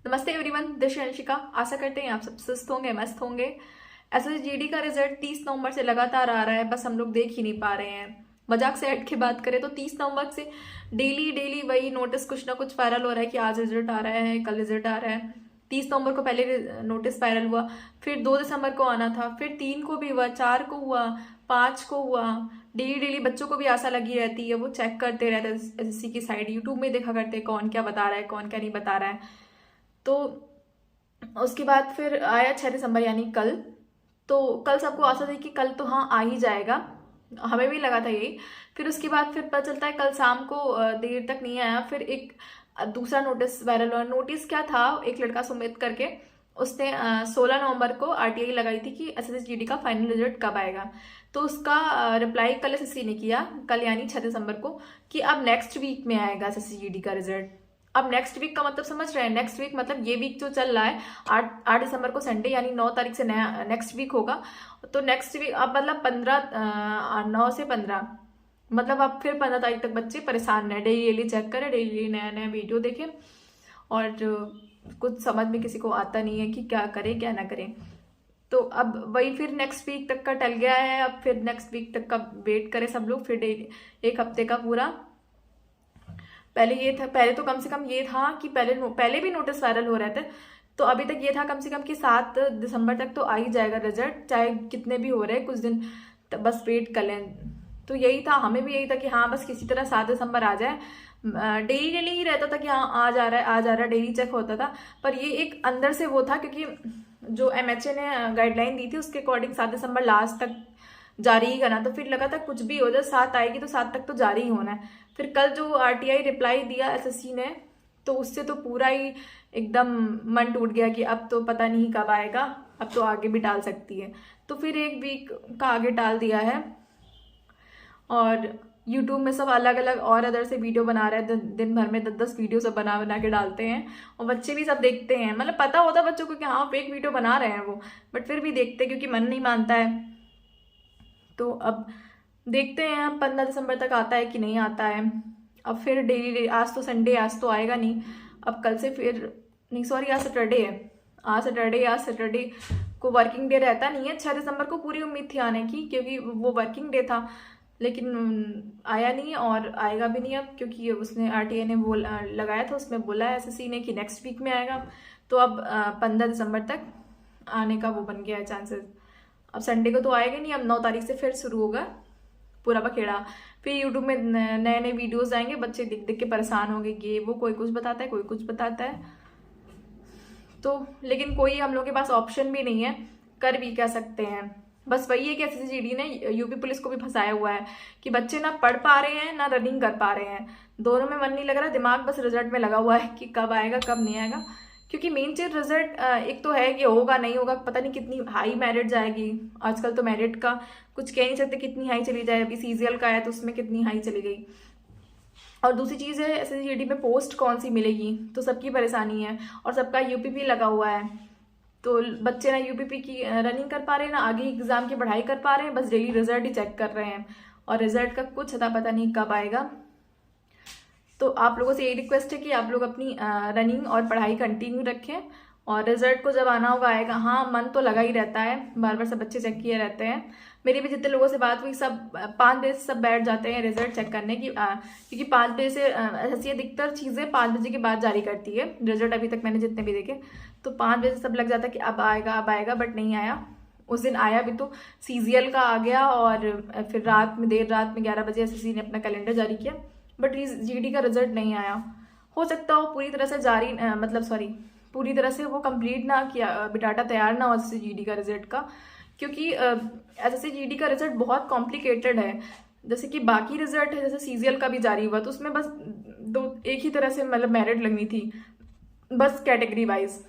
नमस्ते everyone, this है अंशिका। आशा करते हैं आप सब स्वस्थ होंगे, मस्त होंगे। एसएसजीडी का रिजल्ट 30 नवंबर से लगातार आ रहा है, बस हम लोग देख ही नहीं पा रहे हैं। मजाक से हट के बात करें तो 30 नवंबर से डेली डेली वही नोटिस कुछ ना कुछ वायरल हो रहा है कि आज रिजल्ट आ रहा है, कल रिजल्ट आ रहा है। 30 नवंबर को पहले नोटिस वायरल हुआ, फिर 2 दिसंबर को आना था, फिर 3 को भी हुआ, 4 को हुआ, 5 को हुआ। डेली डेली बच्चों को भी आशा लगी रहती है, वो चेक करते रहते हैं एसएससी की साइड, यूट्यूब में देखा करते हैं कौन क्या बता रहा है, कौन क्या नहीं बता रहा है। तो उसके बाद फिर आया 6 दिसंबर यानी कल। तो कल सबको आशा थी कि कल तो हाँ आ ही जाएगा, हमें भी लगा था यही। फिर उसके बाद फिर पता चलता है कल शाम को देर तक नहीं आया। फिर एक दूसरा नोटिस वायरल हुआ। नोटिस क्या था, एक लड़का सुमित करके, उसने 16 नवंबर को आरटीआई लगाई थी कि एसएसजीडी का फाइनल रिजल्ट कब आएगा। तो उसका रिप्लाई कल एसएससी ने किया, कल यानी 6 दिसंबर को, कि अब नेक्स्ट वीक में आएगा एसएसजीडी का रिजल्ट। अब नेक्स्ट वीक का मतलब समझ रहे हैं? नेक्स्ट वीक मतलब ये वीक जो चल रहा है, 8 दिसंबर को संडे यानी 9 तारीख से नया नेक्स्ट वीक होगा। तो नेक्स्ट वीक अब मतलब 9 से 15, मतलब अब फिर 15 तारीख तक बच्चे परेशान रहे। डेली डेली चेक करें, डेली डेली नया नया वीडियो देखें, और कुछ समझ में किसी को आता नहीं है कि क्या करें क्या ना करें। तो अब वही फिर नेक्स्ट वीक तक का टल गया है। अब फिर नेक्स्ट वीक तक का वेट करें सब लोग, फिर डेली एक हफ्ते का पूरा। पहले ये था, पहले तो कम से कम ये था कि पहले भी नोटिस वायरल हो रहे थे, तो अभी तक ये था कम से कम कि 7 दिसंबर तक तो आ ही जाएगा रिजल्ट, चाहे कितने भी हो रहे हैं कुछ दिन, बस वेट कर लें। तो यही था, हमें भी यही था कि हाँ बस किसी तरह 7 दिसंबर आ जाए। डेली डेली ही रहता था कि हाँ आ जा रहा है, आ जा रहा है, डेली चेक होता था। पर ये एक अंदर से वो था, क्योंकि जो एमएचए ने गाइडलाइन दी थी उसके अकॉर्डिंग 7 दिसंबर लास्ट तक जारी ही करना। तो फिर लगा था कुछ भी हो जाए, 7 आएगी तो 7 तक तो जारी ही होना है। फिर कल जो आरटीआई रिप्लाई दिया एसएससी ने, तो उससे तो पूरा ही एकदम मन टूट गया कि अब तो पता नहीं कब आएगा, अब तो आगे भी डाल सकती है। तो फिर एक वीक का आगे डाल दिया है। और यूट्यूब में सब अलग अलग और अदर से वीडियो बना रहे हैं, दिन भर में 10-10 वीडियो सब बना बना के डालते हैं, और बच्चे भी सब देखते हैं। मतलब पता होता है बच्चों को कि हाँ फेक वीडियो बना रहे हैं वो, बट फिर भी देखते हैं क्योंकि मन नहीं मानता है। तो अब देखते हैं अब 15 दिसंबर तक आता है कि नहीं आता है। अब फिर डेली, आज तो संडे, आज तो आएगा नहीं। अब कल से फिर, नहीं सॉरी, आज सैटरडे है, आज सैटरडे को वर्किंग डे रहता नहीं है। 6 दिसंबर को पूरी उम्मीद थी आने की, क्योंकि वो वर्किंग डे था, लेकिन आया नहीं और आएगा भी नहीं अब, क्योंकि उसने आरटीआई ने वो लगाया था, उसमें बोला है एसएससी ने कि नेक्स्ट वीक में आएगा। तो अब 15 दिसंबर तक आने का वो बन गया है चांसेस। अब संडे को तो आएगा नहीं, अब 9 तारीख से फिर शुरू होगा पूरा बखेड़ा। फिर यूट्यूब में नए नए वीडियोस आएंगे, बच्चे देख देख के परेशान होंगे, ये वो, कोई कुछ बताता है, कोई कुछ बताता है। तो लेकिन कोई हम लोग के पास ऑप्शन भी नहीं है, कर भी क्या सकते हैं। बस वही है कि एसएसजीडी ने यूपी पुलिस को भी फंसाया हुआ है कि बच्चे ना पढ़ पा रहे हैं ना रनिंग कर पा रहे हैं, दोनों में मन नहीं लग रहा, दिमाग बस रिजल्ट में लगा हुआ है कि कब आएगा कब नहीं आएगा। क्योंकि मेन चीज रिजल्ट एक तो है कि होगा नहीं होगा, पता नहीं कितनी हाई मेरिट जाएगी। आजकल तो मेरिट का कुछ कह नहीं सकते कितनी हाई चली जाए। अभी सीजीएल का आया तो उसमें कितनी हाई चली गई। और दूसरी चीज है एसएसजीडी में पोस्ट कौन सी मिलेगी, तो सबकी परेशानी है, और सबका यूपीपी लगा हुआ है। तो बच्चे ना यूपीपी की रनिंग कर पा रहे हैं ना आगे एग्जाम की पढ़ाई कर पा रहे हैं, बस डेली रिजल्ट ही चेक कर रहे हैं, और रिजल्ट का कुछ अता पता नहीं कब आएगा। तो आप लोगों से यही रिक्वेस्ट है कि आप लोग अपनी रनिंग और पढ़ाई कंटिन्यू रखें, और रिजल्ट को जब आना होगा आएगा। हाँ मन तो लगा ही रहता है, बार बार सब बच्चे चेक किए रहते हैं। मेरी भी जितने लोगों से बात हुई सब 5 बजे से सब बैठ जाते हैं रिजल्ट चेक करने की, क्योंकि 5 बजे से ऐसी अधिकतर चीज़ें 5 बजे के बाद जारी करती है रिजल्ट। अभी तक मैंने जितने भी देखे तो 5 बजे से सब लग जाता है कि अब आएगा, बट नहीं आया। उस दिन आया भी तो सीजीएल का आ गया, और फिर रात में, देर रात में 11 बजे एसएससी ने अपना कैलेंडर जारी किया, बट जीडी का रिजल्ट नहीं आया। हो सकता हो पूरी तरह से जारी पूरी तरह से वो कंप्लीट ना किया, डाटा तैयार ना हो जीडी का रिजल्ट का, क्योंकि एसएससी का रिजल्ट बहुत कॉम्प्लिकेटेड है। जैसे कि बाकी रिजल्ट है, जैसे सीजीएल का भी जारी हुआ तो उसमें बस एक ही तरह से मतलब मेरिट लगनी थी, बस कैटेगरी वाइज,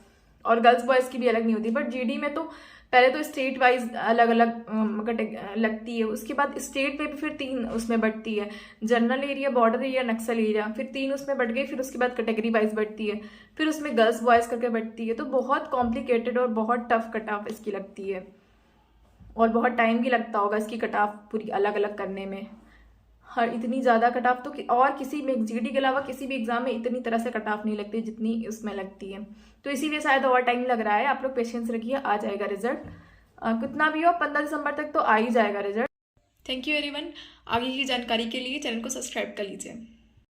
और गर्ल्स बॉयज़ की भी अलग नहीं होती। बट जीडी में तो पहले तो स्टेट वाइज अलग अलग लगती है, उसके बाद स्टेट पे भी फिर 3 उसमें बढ़ती है, जनरल एरिया, बॉर्डर एरिया, नक्सल एरिया, फिर 3 उसमें बढ़ गई। फिर उसके बाद कैटेगरी वाइज बढ़ती है, फिर उसमें गर्ल्स बॉयज़ करके बढ़ती है। तो बहुत कॉम्प्लिकेटेड और बहुत टफ कट ऑफ इसकी लगती है, और बहुत टाइम भी लगता होगा इसकी कट ऑफ पूरी अलग अलग करने में। हर इतनी ज़्यादा कट ऑफ तो और किसी में जीडी के अलावा किसी भी एग्जाम में इतनी तरह से कट ऑफ नहीं लगती जितनी उसमें लगती है। तो इसीलिए शायद और टाइम लग रहा है। आप लोग पेशेंस रखिए, आ जाएगा रिजल्ट। कितना भी हो 15 दिसंबर तक तो आ ही जाएगा रिजल्ट। Thank you everyone. आगे की जानकारी के लिए चैनल को सब्सक्राइब कर लीजिए।